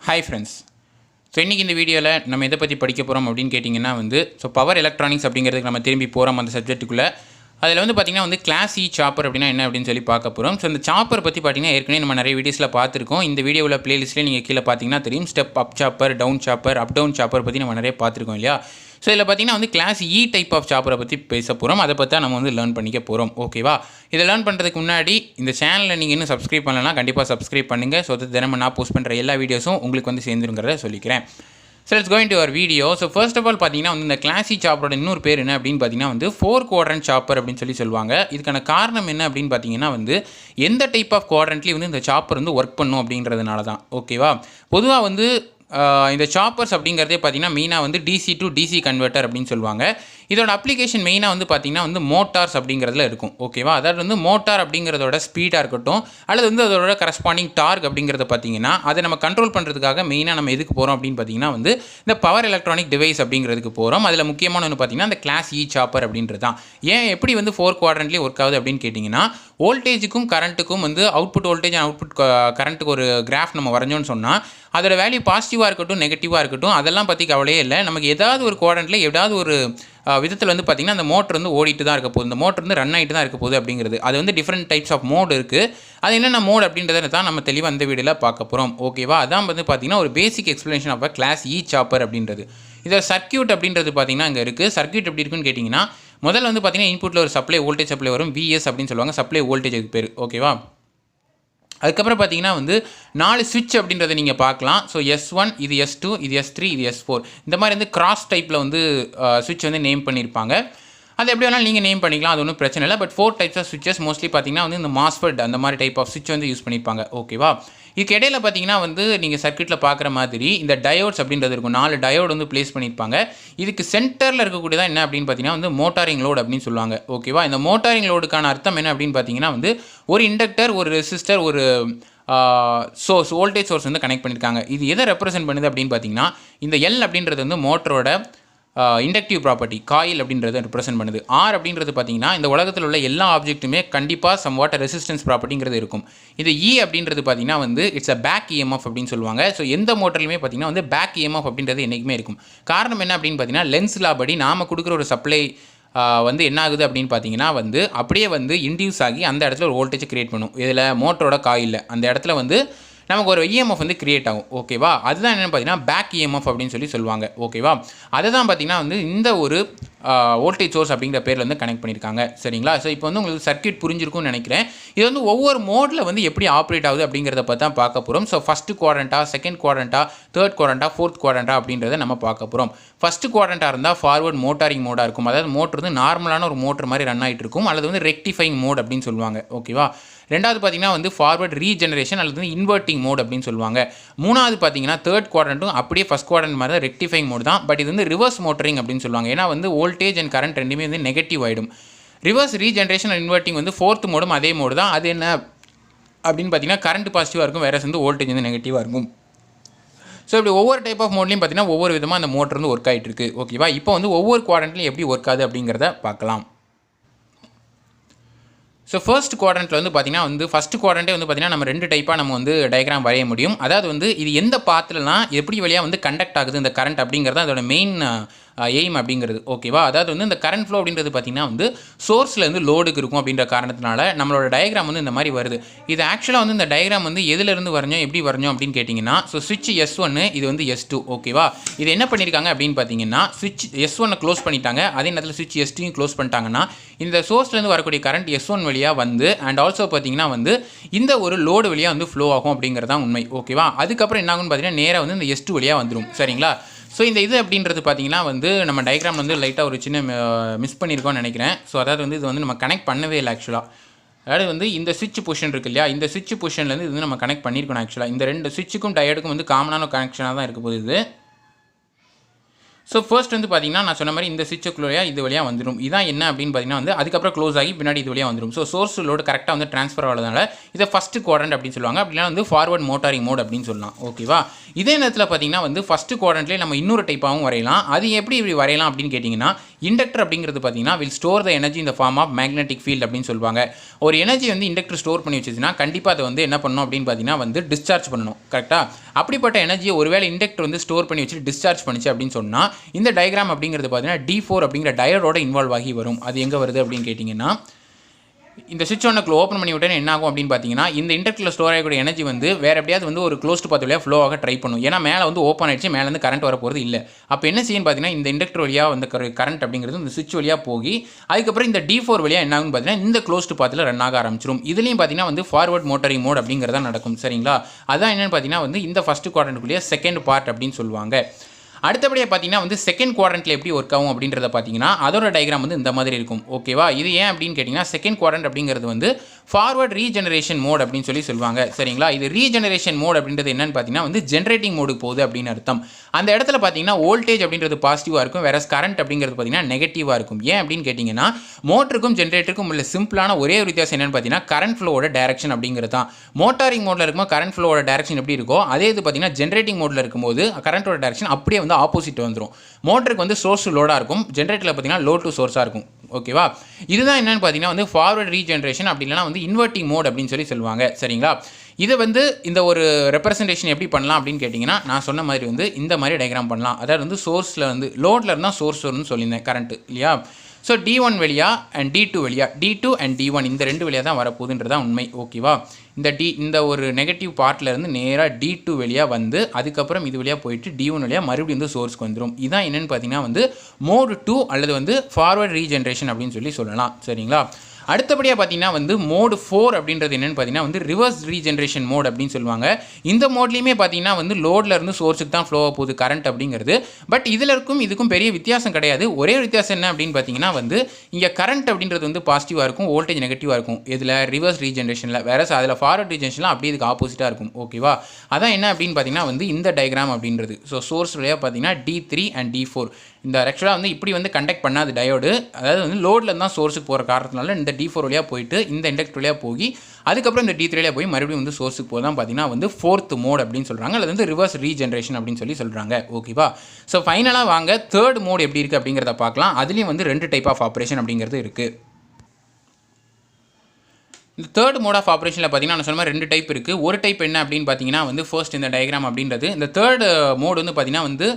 Hi friends. So இன்றைக்கி இந்த வீடியோவில் நம்ம எதை பற்றி படிக்க போகிறோம் அப்படின்னு கேட்டிங்கன்னா பவர் எலக்ட்ரானிக்ஸ் அப்படிங்கிறதுக்கு நம்ம திரும்பி போகிறோம் அந்த சப்ஜெக்ட்டுக்குள்ளே. அதில் பார்த்திங்கன்னா கிளாஸ் இ சாப்பர் அப்படின்னா என்ன அப்படின்னு சொல்லி பார்க்க போகிறோம். ஸோ இந்த சாப்பர் பற்றி பார்த்திங்கன்னா ஏற்கனவே நம்ம நிறைய வீடியோஸில் பார்த்துருக்கோம். இந்த வீடியோவில் பிளேலிஸ்ட்லேயே நீங்கள் கீழே பார்த்தீங்கன்னா தெரியும். Step up chopper, down chopper, up down chopper பற்றி நம்ம நிறைய பார்த்துருக்கோம் இல்லையா. ஸோ இதில் பார்த்திங்கன்னா கிளாஸ் இ டைப் ஆஃப் சாப்பரை பற்றி பேச போகிறோம். அதை பற்றி நம்ம லேர்ன் பண்ணிக்க போகிறோம். ஓகேவா. இதை லேர்ன் பண்ணுறதுக்கு முன்னாடி இந்த சேனலில் நீங்கள் இன்னும் சப்ஸ்கிரைப் பண்ணலன்னா கண்டிப்பாக சப்ஸ்கிரைப் பண்ணுங்கள். ஸோ தினமும் நான் போஸ்ட் பண்ணுற எல்லா வீடியோஸும் உங்களுக்கு சேர்ந்துருங்கிறத சொல்லிக்கிறேன். So let's go into our video. So first of all பார்த்தீங்கன்னா இந்த கிளாஸ் இ சாப்பரோட இன்னொரு பேர் என்ன அப்படின்னு பார்த்தீங்கன்னா 4 quadrant சாப்பர் அப்படின்னு சொல்லுவாங்க. இதுக்கான காரணம் என்ன அப்படின்னு பார்த்தீங்கன்னா எந்த டைப் ஆஃப் குவாட்ரண்ட்லேயும் இந்த சாப்பர் ஒர்க் பண்ணும் அப்படிங்கிறதுனால தான். ஓகேவா. பொதுவாக இந்த சாப்பர்ஸ் அப்படிங்கிறதே பார்த்தீங்கன்னா மெயினாக டிசி டு டிசி கன்வெர்ட்டர் அப்படின்னு சொல்லுவாங்க. இதோட அப்ளிகேஷன் மெயினாக பார்த்தீங்கன்னா மோட்டார்ஸ் அப்படிங்கிறதுல இருக்கும். ஓகேவா. அதாவது மோட்டார் அப்படிங்கிறதோட ஸ்பீடாக இருக்கட்டும் அல்லது அதோட கரஸ்பாண்டிங் டார்க் அப்படிங்கிறத பார்த்தீங்கன்னா அதை நம்ம கண்ட்ரோல் பண்ணுறதுக்காக மெயினாக நம்ம எதுக்கு போகிறோம் அப்படின்னு பார்த்தீங்கன்னா இந்த பவர் எலக்ட்ரானிக் டிவைஸ் அப்படிங்கிறதுக்கு போகிறோம். அதில் முக்கியமான ஒன்று பார்த்தீங்கன்னா இந்த கிளாஸ் இ சாப்பர் அப்படின்றது தான். ஏன் எப்படி 4 குவாட்ரண்ட்லேயே ஒர்க் ஆகுது அப்படின்னு கேட்டிங்கன்னா வோல்டேஜுக்கும் கரண்ட்டுக்கும் அவுட்புட் வோல்டேஜ் அண்ட் அவுட்புட் கரண்ட்டுக்கு ஒரு கிராஃப் நம்ம வரைஞ்சோன்னு சொன்னால் அதோட வேல்யூ பாசிட்டிவாக இருக்கட்டும் நெகட்டிவாக இருக்கட்டும் அதெல்லாம் பற்றி கவலையே இல்லை. நமக்கு ஏதாவது ஒரு குவாட்ரண்ட்டில் ஏதாவது ஒரு விதத்தில் பார்த்திங்கன்னா அந்த மோட்டர் ஓடிட்டு தான் இருக்க போகுது, இந்த மோட்டர் ரன் ஆகிட்டு தான் இருக்க போகுது அப்படிங்கிறது. அது டிஃப்ரெண்ட் டைப்ஸ் ஆஃப் மோட் இருக்குது. அது என்னென்ன மோட் அப்படின்றத தான் நம்ம தெளிவாக அந்த வீடியோவில் பார்க்க போகிறோம். ஓகேவா. அதான் பார்த்திங்கன்னா ஒரு basic explanation of class E chopper அப்படின்றது. இதில் சர்க்யூட் அப்படின்றது பார்த்திங்கன்னா இங்கே இருக்குது. சர்க்யூட் எப்படி இருக்குன்னு கேட்டிங்கன்னா முதல்ல பார்த்திங்கன்னா இன்புட்டில் ஒரு சப்ளை வோல்டேஜ் சப்ளை வரும். விஎஸ் அப்படின்னு சொல்லுவாங்க. சப்ளை வோல்டேஜுக்கு பேர். ஓகேவா. அதுக்கப்புறம் பார்த்தீங்கன்னா 4 ஸ்விட்ச் அப்படின்றத நீங்கள் பார்க்கலாம். ஸோ S1, இது S2, இது S3, இது S4. இந்த மாதிரி கிராஸ் டைப்பில் ஸ்விட்ச் நேம் பண்ணியிருப்பாங்க. அது எப்படி வேணாலும் நீங்கள் நேம் பண்ணிக்கலாம், அது ஒன்றும் பிரச்சனை இல்லை. பட் 4 டைப்ஸ் ஆஃப் ஸ்விட்சஸ் மோஸ்ட்லி பார்த்தீங்கன்னா இந்த மாஸ்ஃபெட் அந்த மாதிரி டைப் ஆஃப் ஸ்விட்ச் யூஸ் பண்ணியிருப்பாங்க. ஓகேவா. இதுக்கு இடையில பார்த்தீங்கன்னா நீங்கள் சர்க்யூட்டில் பார்க்குற மாதிரி இந்த டயோட்ஸ் அப்படின்றது இருக்கும். 4 டயோடு ப்ளேஸ் பண்ணியிருப்பாங்க. இதுக்கு சென்டரில் இருக்கக்கூடியதான் என்ன அப்படின்னு பார்த்தீங்கன்னா மோட்டாரிங் லோடு அப்படின்னு சொல்லுவாங்க. ஓகேவா. இந்த மோட்டாரிங் லோடுக்கான அர்த்தம் என்ன அப்படின்னு பார்த்தீங்கன்னா ஒரு இண்டக்டர், ஒரு ரெசிஸ்டர், ஒரு சோர்ஸ், வோல்டேஜ் சோர்ஸ் கனெக்ட் பண்ணியிருக்காங்க. இது எதை ரெப்ரசென்ட் பண்ணுது அப்படின்னு பார்த்தீங்கன்னா இந்த எல் அப்படின்றது மோட்டரோட இண்டக்டிவ் ப்ராப்பர்ட்டி, காயில் அப்படின்றத ரெப்ரசென்ட் பண்ணுது. ஆர் அப்படின்றது பார்த்தீங்கன்னா இந்த உலகத்தில் உள்ள எல்லா ஆப்ஜெக்ட்டுமே கண்டிப்பாக சம் வாட் ரெசிஸ்டன்ஸ் ப்ராப்பர்ட்டிங்கிறது இருக்கும். இது இ அப்படின்றது பார்த்தீங்கன்னா இட்ஸ் அ பேக் இஎம்எஃப் அப்படின்னு சொல்லுவாங்க. ஸோ எந்த மோட்டர்லையுமே பார்த்தீங்கன்னா பேக் இஎம்எஃப் அப்படின்றது என்றைக்குமே இருக்கும். காரணம் என்ன அப்படின்னு பார்த்தீங்கன்னா லென்ஸ் லா படி நாம் கொடுக்குற ஒரு சப்ளை என்ன ஆகுது அப்படின்னு பார்த்தீங்கன்னா அப்படியே இன்டியூஸ் ஆகி அந்த இடத்துல ஒரு வோல்டேஜ் கிரியேட் பண்ணும். இதில் மோட்டரோட காயில் அந்த இடத்துல நமக்கு ஒரு இஎம்எஃப் கிரியேட் ஆகும். ஓகேவா. அதுதான் என்னென்னு பார்த்தீங்கன்னா பேக் இஎம்எஃப் அப்படின்னு சொல்லுவாங்க. ஓகேவா. அதை தான் பார்த்தீங்கன்னா இந்த ஒரு வோல்டேஜ் சோர்ஸ் அப்படிங்கிற பேரில் கனெக்ட் பண்ணியிருக்காங்க. சரிங்களா. ஸோ இப்போ உங்களுக்கு சர்க்யூட் புரிஞ்சிருக்கும்னு நினைக்கிறேன். இது ஒவ்வொரு மோடில் எப்படி ஆப்ரேட் ஆகுது அப்படிங்கிறத பற்றி தான் பார்க்க போகிறோம். ஸோ ஃபஸ்ட்டு குவாட்ரண்ட்டா, செகண்ட் குவாட்ரண்ட்டா, தேர்ட் குவாட்ரண்ட்டா, ஃபோர்த் குவாட்ரண்ட்டா அப்படின்றத நம்ம பார்க்க போகிறோம். ஃபஸ்ட்டு குவாட்ரண்ட்டாக இருந்தால் ஃபார்வர்ட் மோட்டாரிங் மோடாக இருக்கும். அதாவது மோட்டர் நார்மலான ஒரு மோட்டர் மாதிரி ரன் ஆகிட்டு இருக்கும். அல்லது ரெக்டிஃபைங் மோட் அப்படின்னு சொல்லுவாங்க. ஓகேவா. ரெண்டாவது பார்த்தீங்கன்னா ஃபார்வர்ட் ரீஜெனரேஷன் அல்லது இன்வெர்ட்டிங் மோட் அப்படின்னு சொல்லுவாங்க. மூணாவது பார்த்தீங்கன்னா தேர்ட் குவாட்ரண்ட்டும் அப்படியே ஃபஸ்ட் குவாட்ரண்ட் மாதிரி தான் ரெக்டிஃபைங் மோட் தான். பட் இது ரிவர்ஸ் மோட்டரிங் அப்படின்னு சொல்லுவாங்க. ஏன்னா வோல்டேஜ் அண்ட் கரண்ட் ரெண்டுமே நெகட்டிவ் ஆகிடும். Reverse regeneration and inverting fourth மோடும் அதே மோடு தான். அது என்ன அப்படின்னு பார்த்தீங்கன்னா கரண்ட் பாசிட்டிவாக இருக்கும், வேற வோல்டேஜ் நெகட்டிவாக இருக்கும். ஸோ இப்படி ஒவ்வொரு டைப் ஆஃப் மோட்லையும் பார்த்தீங்கன்னா ஒவ்வொரு விதமாக அந்த மோட்டர் ஒர்க் ஆகிட்டு இருக்குது. ஓகேவா. இப்போ ஒவ்வொரு குவாட்ரண்ட்லையும் எப்படி ஒர்க் ஆகுது அப்படிங்கிறத பார்க்கலாம். ஸோ ஃபர்ஸ்ட் குவாட்ரண்ட்டில் பார்த்தீங்கன்னா ஃபஸ்ட் குவாட்ரண்ட்டே பார்த்தீங்கன்னா நம்ம 2 டைப்பாக நம்ம டயக்ராம் வரைய முடியும். அதாவது இது எந்த பாத்துலலாம் எப்படி வழியாக கண்டக்ட் ஆகுது இந்த கரண்ட் அப்படிங்கிறது அதோட மெயின் எய்ம் அப்படிங்கிறது. ஓகேவா. அதாவது இந்த கரண்ட் ஃப்ளோ அப்படின்றது பார்த்தீங்கன்னா சோர்ஸில் லோடுக்கு இருக்கும் அப்படின்ற காரணத்தினால நம்மளோட டயக்ராம் இந்த மாதிரி வருது. இது ஆக்சுவலாக இந்த டயக்ராம் எதிலிருந்து வரைஞ்சோம், எப்படி வரைஞ்சோம் அப்படின்னு கேட்டிங்கன்னா ஸோ ஸ்விட்ச் S1, இது S2. ஓகேவா. இது என்ன பண்ணியிருக்காங்க அப்படின்னு பார்த்தீங்கன்னா ஸ்விட்ச் S1 க்ளோஸ் பண்ணிட்டாங்க. அதே நேரத்தில் ஸ்விட்ச் S2 க்ளோஸ் பண்ணிட்டாங்கன்னா இந்த சோர்ஸ்லேருந்து வரக்கூடிய கரண்ட் S1 வழியாக அண்ட் ஆல்சோ பார்த்தீங்கன்னா இந்த ஒரு லோடு வழியாக ஃப்ளோ ஆகும் அப்படிங்கிறது தான் உண்மை. ஓகேவா. அதுக்கப்புறம் என்ன ஆகும்னு பார்த்தீங்கன்னா நேராக இந்த S2 வழியாக வந்துடும். சரிங்களா. ஸோ இந்த இது அப்படின்றது பார்த்தீங்கன்னா நம்ம டயக்ராம் லைட்டாக ஒரு சின்ன மிஸ் பண்ணியிருக்கோம்னு நினைக்கிறேன். ஸோ அதாவது இது நம்ம கனெக்ட் பண்ணவே இல்லை ஆக்சுவலாக. அதாவது இந்த ஸ்விட்ச் பொசிஷன் இருக்குது இல்லையா, இந்த ஸ்விட்ச் பொசிஷன்லேருந்து இது நம்ம கனெக்ட் பண்ணியிருக்கணும் ஆக்சுவலாக. இந்த 2 ஸ்விட்சுக்கும் டயர்டுக்கும் காமனான கனெக்ஷனாக தான் இருக்க போகுது இது. ஸோ ஃபர்ஸ்ட் பார்த்தீங்கன்னா நான் சொன்ன மாதிரி இந்த ஸ்விட்சுக்குள்ளே இது வழியாக வந்துடும். இதான் என்ன அப்படின்னு பார்த்தீங்கன்னா அதுக்கப்புறம் க்ளோஸ் ஆகி பின்னாடி இது வழியாக வந்துடும். ஸோ சோர்ஸ் லோடு கரெக்டாக ட்ரான்ஸ்ஃபர் ஆகிறதுனால இதை ஃபஸ்ட்டு குவாட்ரண்ட் அப்படின்னு சொல்லுவாங்க. அப்படின்னா ஃபார்வர்ட் மோட்டாரிங் மோட் அப்படின்னு சொல்லலாம். ஓகேவா. இதே நேரத்தில் பார்த்தீங்கன்னா ஃபஸ்ட்டு குவாட்ரண்ட்லேயே நம்ம இன்னொரு டைப்பாகவும் வரையலாம். அது எப்படி இப்படி வரையலாம் அப்படின்னு கேட்டிங்கன்னா இண்டக்டர் அப்படிங்கிறது பார்த்தீங்கன்னா வில் ஸ்டோர் த எனர்ஜி இந்த ஃபார்ம் ஆஃப் மேக்னெட்டிக் ஃபீல்ட் அப்படின்னு சொல்லுவாங்க. ஒரு எனர்ஜி வந்து இண்டக்டர் ஸ்டோர் பண்ணி வச்சுச்சுன்னா கண்டிப்பாக அதை வந்து என்ன பண்ணணும் அப்படின்னு பார்த்தீங்கன்னா வந்து டிஸ்சார்ஜ் பண்ணணும். கரெக்டாக? அப்படிப்பட்ட எனர்ஜியை ஒருவேளை இண்டக்டர் வந்து ஸ்டோர் பண்ணி வச்சுட்டு டிஸ்சார்ஜ் பண்ணிச்சு அப்படின்னு சொன்னால் இந்த டயக்ராம் அப்படிங்கிறது பார்த்தீங்கன்னா D4 அப்படிங்கிற டயோடோட இன்வால்வ் ஆகி வரும். அது எங்கே வருது அப்படின்னு கேட்டிங்கன்னா, இந்த சுவிட்ச் ஒன்றுக்குள்ள ஓப்பன் பண்ணி விட்டேன்னு என்ன ஆகும் அப்படின்னு பார்த்தீங்கன்னா இந்த இண்டக்டரில் ஸ்டோர் ஆகக்கூடிய எனர்ஜி வந்து வேறு எப்படியாவது வந்து ஒரு க்ளோஸ்டு பாத் வழியாக ஃப்ளோ ஆக ட்ரை பண்ணும். ஏன்னா மேலே வந்து ஓப்பன் ஆகிடுச்சு, மேலே வந்து கரண்ட் வர போகிறது இல்லை. அப்போ என்ன செய்யும் பார்த்தீங்கன்னா இந்த இண்டக்டர் வழியாக வந்து கரண்ட் அப்படிங்கிறது இந்த சுவிட்ச் வழியாக போய் அதுக்கப்புறம் இந்த D4 வழியாக என்ன ஆகுன்னு பார்த்தீங்கன்னா இந்த க்ளோஸ்டு பாத்தில் ரன் ஆக ஆரம்பிச்சிடும். இதுலேயும் பார்த்தீங்கன்னா வந்து ஃபார்வர்ட் மோட்டரிங் மோட் அப்படிங்கிறதா நடக்கும். சரிங்களா? அதான் என்னென்னு பார்த்தீங்கன்னா வந்து இந்த ஃபஸ்ட்டு குவாட்ரண்ட்டுக்குள்ளேயே செகண்ட் பார்ட் அப்படின்னு சொல்லுவாங்க. அடுத்தபடியாக பார்த்தீங்கன்னா வந்து செகண்ட் குவாட்ரண்ட்டில் எப்படி ஒர்க் ஆகும் அப்படின்றத பார்த்தீங்கன்னா அதோட டயக்ராம் வந்து இந்த மாதிரி இருக்கும். ஓகேவா? இது ஏன் அப்படின்னு கேட்டிங்கன்னா செகண்ட் குவாட்ரண்ட் அப்படிங்கிறது வந்து ஃபார்வர்ட் ரீஜெனரேஷன் மோட் அப்படின்னு சொல்லுவாங்க. சரிங்களா? இது ரீஜெனரேஷன் மோட் அப்படின்றது என்னன்னு பார்த்தீங்கன்னா வந்து ஜென்ரேட்டிங் மோடுக்கு போகுது அப்படின்னு அர்த்தம். அந்த இடத்துல பார்த்தீங்கன்னா வோல்டேஜ் அப்படின்றது பாசிட்டிவாக இருக்கும், வேற கரண்ட் அப்படிங்கிறது பார்த்தீங்கன்னா நெகட்டிவாக இருக்கும். ஏன் அப்படின்னு கேட்டிங்கன்னா மோட்டருக்கும் ஜென்ரேட்டருக்கும் உள்ள சிம்பிளான ஒரே ஒரு வித்தியாசம் என்னன்னு பார்த்தீங்கன்னா கரண்ட் ஃப்ளோவோட டேரக்ஷன் அப்படிங்கிறது தான். மோட்டாரிங் மோடில் இருக்கும்போது கரண்ட் ஃப்ளோவோட டேரக்ஷன் எப்படி இருக்கோ அதே இது பார்த்தீங்கன்னா ஜென்ரேட்டிங் மோடில் இருக்கும்போது கரண்ட்டோட டேரக்ஷன் அப்படியே வந்து ஆப்போசிட் வந்துடும். மோட்டருக்கு வந்து சோர்ஸ் டு லோடாக இருக்கும், ஜென்ரேட்டரில் பார்த்தீங்கன்னா லோட் டு சோர்ஸாக இருக்கும். ஓகேவா? இதுதான் என்னன்னு பார்த்தீங்கன்னா வந்து ஃபார்வர்ட் ரீஜெனரேஷன் அப்படி இல்லைனா வந்து இன்வெர்ட்டிங் மோட் அப்படின்னு சொல்லுவாங்க. சரிங்களா? இதை வந்து இந்த ஒரு ரெப்ரசன்டேஷன் எப்படி பண்ணலாம் அப்படின்னு கேட்டிங்கன்னா நான் சொன்ன மாதிரி வந்து இந்த மாதிரி டயக்ராம் பண்ணலாம். அதாவது வந்து சோர்ஸில் வந்து லோடில் இருந்தால் சோர்ஸ் வரும்னு சொல்லியிருந்தேன் கரண்ட்டு இல்லையா? ஸோ D1 வழியா அண்ட் D2 வழியா D2 அண்ட் D1 இந்த ரெண்டு வழியாக தான் வரப்போகுதுன்றதான் உண்மை. ஓகேவா? இந்த ஒரு நெகட்டிவ் பார்ட்டில் இருந்து நேராக D2 வழியாக வந்து அதுக்கப்புறம் இது வழியாக போயிட்டு D1 வழியாக மறுபடியும் வந்து சோர்ஸ்க்கு வந்துடும். இதான் என்னென்னு பார்த்தீங்கன்னா வந்து மோடு 2 அல்லது வந்து ஃபார்வர்ட் ரீஜெனரேஷன் அப்படின்னு சொல்லலாம். சரிங்களா? அடுத்தபடியாக பார்த்தீங்கன்னா வந்து மோடு 4 அப்படின்றது என்னென்னு பார்த்தீங்கன்னா வந்து ரிவர்ஸ் ரீஜெனரேஷன் மோட் அப்படின்னு சொல்லுவாங்க. இந்த மோட்லேயுமே பார்த்தீங்கன்னா வந்து லோடில் இருந்து சோர்ஸுக்கு தான் ஃப்ளோ போகுது கரண்ட் அப்படிங்கிறது. பட் இதில் இதுக்கும் பெரிய வித்தியாசம் கிடையாது. ஒரே ஒரு வித்தியாசம் என்ன அப்படின்னு பார்த்தீங்கன்னா வந்து இங்கே கரண்ட் அப்படின்றது வந்து பாசிட்டிவாக இருக்கும், வோல்டேஜ் நெகட்டிவாக இருக்கும். இதில் ரிவர்ஸ் ரீஜெனரேஷனில் வேற அதில் ஃபார்வர்ட் ரீஜெனரேஷனில் அப்படியே இதுக்கு ஆப்போசிட்டாக இருக்கும். ஓகேவா? அதான் என்ன அப்படின்னு பார்த்தீங்கன்னா வந்து இந்த டயக்ராம் அப்படின்றது. ஸோ சோர்ஸ் வழியாக பார்த்தீங்கன்னா D3 அண்ட் D4 இந்த ஆக்சுவலாக வந்து இப்படி வந்து கண்டக்ட் பண்ணாது டயோடு. அதாவது வந்து லோடில் தான் சோர்ஸுக்கு போகிற காரணத்தினால இந்த D4 வழியாக போயிட்டு இந்த இண்டக்டர் வழியாக போய் அதுக்கப்புறம் இந்த D3 வழியாக போய் மறுபடியும் வந்து சோர்ஸுக்கு போதான் பார்த்தீங்கன்னா வந்து ஃபோர்த் மோட் அப்படின்னு சொல்கிறாங்க. அது வந்து ரிவர்ஸ் ரீஜெனரேஷன் அப்படின்னு சொல்கிறாங்க. ஓகேவா? ஸோ ஃபைனலாக வாங்க தேர்ட் மோட் எப்படி இருக்குது அப்படிங்கிறத பார்க்கலாம். அதுலேயும் வந்து 2 டைப் ஆஃப் ஆப்ரேஷன் அப்படிங்கிறது இருக்குது. இந்த தேர்ட் மோட் ஆஃப் ஆப்ரேஷனில் பார்த்தீங்கன்னா நான் சொன்ன மாதிரி 2 டைப் இருக்குது. ஒரு டைப் என்ன அப்படின்னு பார்த்தீங்கன்னா வந்து ஃபர்ஸ்ட் இந்த டயக்ராம் அப்படின்றது. இந்த தேர்ட் மோட் வந்து பார்த்தீங்கன்னா வந்து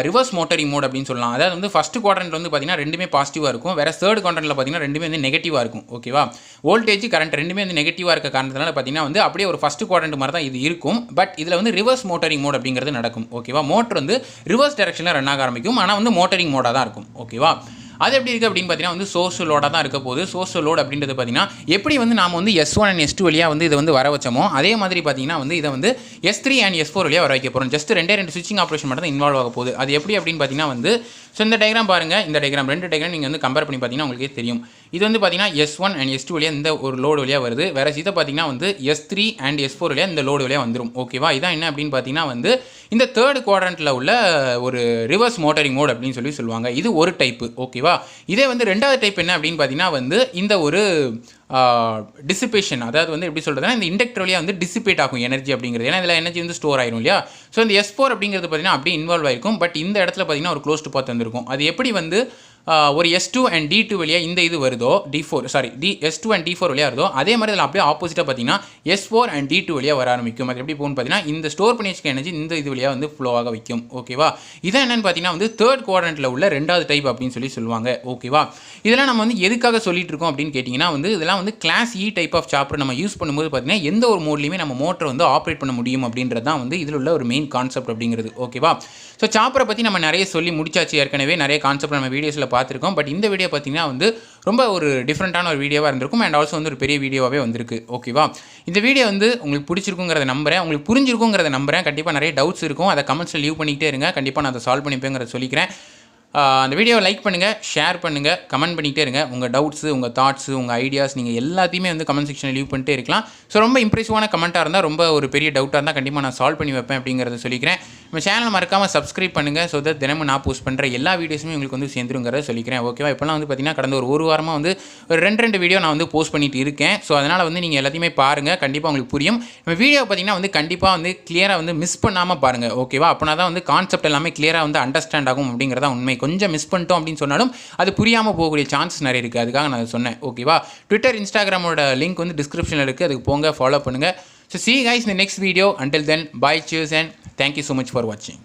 ரிவர்ஸ் மோட்டரிங் மோட் அப்படின்னு சொல்லலாம். அதாவது வந்து ஃபஸ்ட் குவாட்ரண்ட் வந்து பார்த்தீங்கன்னா ரெண்டுமே பாசிட்டிவாக இருக்கும், வேறு தேர்ட் குவாட்ரண்ட்டில் பார்த்தீங்கன்னா ரெண்டுமே வந்து நெகட்டிவாக இருக்கும். ஓகேவா? வோல்டேஜ் கரண்ட் ரெண்டுமே வந்து நெகட்டிவாக இருக்க காரணத்தினால பார்த்தீங்கன்னா வந்து அப்படியே ஒரு ஃபஸ்ட் குவாட்ரண்ட் மாதிரி தான் இது இருக்கும். பட் இதில் வந்து ரிவர்ஸ் மோட்டரிங் மோட் அப்படிங்கிறது நடக்கும். ஓகேவா? மோட்டர் வந்து ரிவர்ஸ் டைரக்ஷனில் ரன் ஆக ஆரம்பிக்கும், ஆனால் வந்து மோட்டரிங் மோடாக தான் இருக்கும். ஓகேவா? அது எப்படி இருக்குது அப்படின்னு பார்த்தீங்கன்னா வந்து சோர்ஸ் லோடாக தான் இருக்க போகுது. சோர்ஸ் லோட் அப்படின்றது பார்த்தீங்கன்னா எப்படி வந்து நாம் வந்து S1 அண்ட் S2 வழியாக வந்து இதை வந்து வர வச்சோமோ அதே மாதிரி பார்த்தீங்கன்னா வந்து இதை வந்து S3 அண்ட் S4 வழியாக வர வைக்க போகிறோம். ஜஸ்ட் 2 ஸ்விட்சிங் ஆப்ரேஷன் மட்டும் தான் இன்வால்வ் ஆக போகுது. அது எப்படி அப்படின்னு பார்த்தீங்கன்னா வந்து ஸோ இந்த டயக்ராம் பாருங்கள். இந்த டயக்ராம் 2 டயக்ராம் நீங்கள் வந்து கம்பேர் பண்ணி பார்த்தீங்கன்னா உங்களுக்கே தெரியும். இது வந்து பார்த்தீங்கன்னா S1 அண்ட் S2 வழியாக இந்த ஒரு லோடு வழியாக வருது. வேறு இதை பார்த்தீங்கன்னா வந்து S3 அண்ட் S4 வழியாக இந்த லோடு வழியாக வந்துடும். ஓகேவா? இதான் என்ன அப்படின்னு பார்த்தீங்கன்னா வந்து இந்த தேர்ட் குவாட்ரண்ட்டில் உள்ள ஒரு ரிவர்ஸ் மோட்டரிங் மோட் அப்படின்னு சொல்லுவாங்க. இது ஒரு டைப்பு. ஓகேவா? இதே வந்து ரெண்டாவது டைப் என்ன அப்படின்னு பார்த்தீங்கன்னா வந்து இந்த ஒரு டிசிபேஷன், அதாவது வந்து எப்படி சொல்கிறதுனா இந்த இண்டக்டர் வழியாக வந்து டிசிபேட் ஆகும் எனர்ஜி அப்படிங்கிறது. ஏன்னா இதில் எனர்ஜி வந்து ஸ்டோர் ஆயிரும் இல்லையா? ஸோ இந்த S4 அப்படிங்கிறது பார்த்தீங்கன்னா அப்படியே இன்வால்வ் ஆயிருக்கும். பட் இந்த இடத்துல பார்த்தீங்கன்னா ஒரு க்ளோஸ்டு பாத் வந்திருக்கும். அது எப்படி வந்து ஒரு S2 அண்ட் D2 வழியாக இந்த இது வருதோ S2 அண்ட் D4 வழியாக வருதோ அதே மாதிரி இதில் அப்படியே ஆப்போசிட்டாக பார்த்தீங்கன்னா S4 அண்ட் D2 வழியாக வர ஆரம்பிக்கும். அது எப்படி போகணும்னு பார்த்தீங்கன்னா இந்த ஸ்டோர் பண்ணி வச்சுக்க எனர்ஜி இந்த இது வழியாக வந்து ஃப்ளோ ஆக வைக்கும். ஓகேவா? இதான் என்னென்னு பார்த்தீங்கன்னா வந்து தேர்ட் குவாட்ரண்ட்டில் உள்ள ரெண்டாவது டைப் அப்படின்னு சொல்லுவாங்க. ஓகேவா? இதெல்லாம் நம்ம வந்து எதுக்காக சொல்லிட்டு இருக்கோம் அப்படின்னு கேட்டிங்கன்னா வந்து இதெல்லாம் வந்து class E type of chopper நம்ம யூஸ் பண்ணும்போது பார்த்தீங்கன்னா எந்த ஒரு மோட்லையுமே நம்ம மோட்டரை வந்து ஆப்ரேட் பண்ண முடியும் அப்படின்றது தான் வந்து இதில் உள்ள ஒரு மெயின் கான்செப்ட் அப்படிங்கிறது. ஓகேவா? ஸோ சாப்பரை பற்றி நம்ம நிறைய சொல்லி முடிச்சாச்சு. ஏற்கனவே நிறைய கான்செப்ட் நம்ம வீடியோஸில் பார்த்துருக்கோம். பட் இந்த வீடியோ பார்த்தீங்கன்னா வந்து ரொம்ப ஒரு டிஃப்ரெண்ட்டான ஒரு வீடியோவாக இருந்திருக்கும் அண்ட் ஆல்சோ வந்து ஒரு பெரிய வீடியோவாகவே வந்திருக்கு. ஓகேவா? இந்த வீடியோ வந்து உங்களுக்கு பிடிச்சிருக்குங்கிறத நம்புறேன், உங்களுக்கு புரிஞ்சிருக்குங்கிறத நம்புறேன். கண்டிப்பாக நிறைய டவுட்ஸ் இருக்கும், அதை கமெண்ட்ஸில் லீவ் பண்ணிக்கிட்டே இருங்க. கண்டிப்பாக நான் அதை சால்வ் பண்ணிப்பேங்கிறத சொல்லிக்கிறேன். அந்த வீடியோவை லைக் பண்ணுங்கள், ஷேர் பண்ணுங்கள், கமெண்ட் பண்ணிகிட்டே இருங்க. உங்கள் டவுட்ஸு, உங்கள் தாட்ஸு, உங்கள் ஐடியாஸ் நீங்கள் எல்லாத்தையுமே வந்து கமெண்ட் செக்ஷனில் லீவ் பண்ணிட்டே இருக்கலாம். ஸோ ரொம்ப இம்ப்ரெசிவான கமெண்ட்டாக இருந்தால், ரொம்ப ஒரு பெரிய டவுட்டாக இருந்தால் கண்டிப்பாக நான் சால்வ் பண்ணி வைப்பேன் அப்படிங்கிறத சொல்லிக்கிறேன். நம்ம சேனலை மறக்காமல் சப்ஸ்கிரைப் பண்ணுங்கள். ஸோ தட் தினமும் நான் போஸ்ட் பண்ணுற எல்லா வீடியோஸுமே உங்களுக்கு வந்து சேர்ந்துருங்கிறத சொல்லிக்கிறேன். ஓகேவா? இப்போலாம் வந்து பார்த்தீங்கன்னா கடந்த ஒரு வாரமாக வந்து ஒரு 2 வீடியோ நான் வந்து போஸ்ட் பண்ணிட்டு இருக்கேன். ஸோ அதனால் வந்து நீங்கள் எல்லாத்தையுமே பாருங்கள், கண்டிப்பாக உங்களுக்கு புரியும். நம்ம வீடியோ பார்த்தீங்கன்னா வந்து கண்டிப்பாக வந்து கிளியராக வந்து மிஸ் பண்ணாமல் பாருங்கள். ஓகேவா? அப்போனா தான் வந்து கான்செப்ட் எல்லாமே கிளியராக வந்து அண்டர்ஸ்டாண்ட் ஆகும் அப்படிங்கிறதா உண்மை. கொஞ்சம் மிஸ் பண்ணிட்டோம் அப்படின்னு சொன்னாலும் அது புரியாமல் போகக்கூடிய சான்சஸ் நிறைய இருக்குது. அதுக்காக நான் சொன்னேன். ஓகேவா? ட்விட்டர், இன்ஸ்டாகிராமோட லிங்க் வந்து டிஸ்கிரிப்ஷனில் இருக்குது. அதுக்கு போங்க, ஃபாலோ பண்ணுங்கள். So see you guys in the next video. Until then, bye, cheers, and thank you so much for watching.